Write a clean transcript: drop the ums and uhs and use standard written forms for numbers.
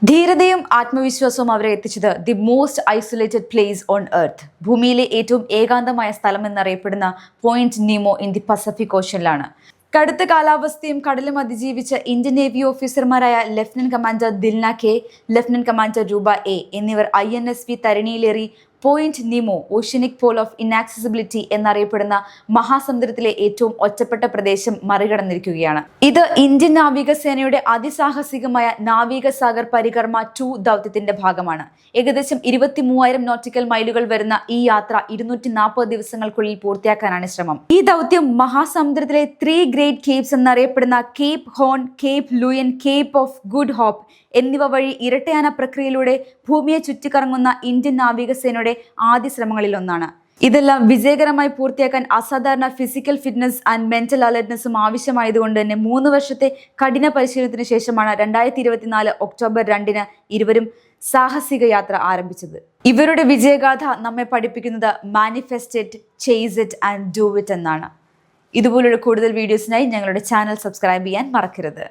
ധീരതയും ആത്മവിശ്വാസവും അവരെ എത്തിച്ചത് the most isolated place on earth, ഭൂമിയിലെ ഏറ്റവും ഏകാന്തമായ സ്ഥലം എന്നറിയപ്പെടുന്ന point Nemo in the Pacific ഓഷ്യനിലാണ്. കടുത്ത കാലാവസ്ഥയും കടലും അതിജീവിച്ച ഇന്ത്യൻ നേവി ഓഫീസർമാരായ lieutenant commander Dilna K, lieutenant commander Roopa A എന്നിവർ INSV തരിണിയിലേറി point Nemo, oceanic pole of inaccessibility എന്നറിയപ്പെടുന്ന മഹാസമുദ്രത്തിലെ ഏറ്റവും ഒറ്റപ്പെട്ട പ്രദേശം മറികടന്നിരിക്കുകയാണ്. ഇത് ഇന്ത്യൻ നാവികസേനയുടെ അതിസാഹസികമായ നാവിക സാഗർ പരികർമ്മ 2 ദൗത്യത്തിന്റെ ഭാഗമാണ്. ഏകദേശം 23,000 നോട്ടിക്കൽ മൈലുകൾ വരുന്ന ഈ യാത്ര 240 ദിവസങ്ങൾക്കുള്ളിൽ പൂർത്തിയാക്കാനാണ് ശ്രമം. ഈ ദൗത്യം മഹാസമുദ്രത്തിലെ 3 ഗ്രേറ്റ് കേപ്സ് എന്നറിയപ്പെടുന്ന Cape Horn, Cape Leeuwin, Cape of Good Hope എന്നിവ വഴി ഇരട്ടയാന പ്രക്രിയയിലൂടെ ഭൂമിയെ ചുറ്റിക്കറങ്ങുന്ന ഇന്ത്യൻ നാവികസേനയുടെ ആദ്യ ശ്രമങ്ങളിലൊന്നാണ്. ഇതെല്ലാം വിജയകരമായി പൂർത്തിയാക്കാൻ അസാധാരണ ഫിസിക്കൽ ഫിറ്റ്നസ് ആൻഡ് മെന്റൽ അലർട്ട്നെസ്സും ആവശ്യമായതുകൊണ്ട് തന്നെ 3 വർഷത്തെ കഠിന പരിശീലനത്തിന് ശേഷമാണ് 2024 ഒക്ടോബർ 2 ഇരുവരും സാഹസിക യാത്ര ആരംഭിച്ചത്. ഇവരുടെ വിജയഗാഥ നമ്മെ പഠിപ്പിക്കുന്നത് manifest it, chase it and do it എന്നാണ്. ഇതുപോലുള്ള കൂടുതൽ വീഡിയോസിനായി ഞങ്ങളുടെ ചാനൽ സബ്സ്ക്രൈബ് ചെയ്യാൻ മറക്കരുത്.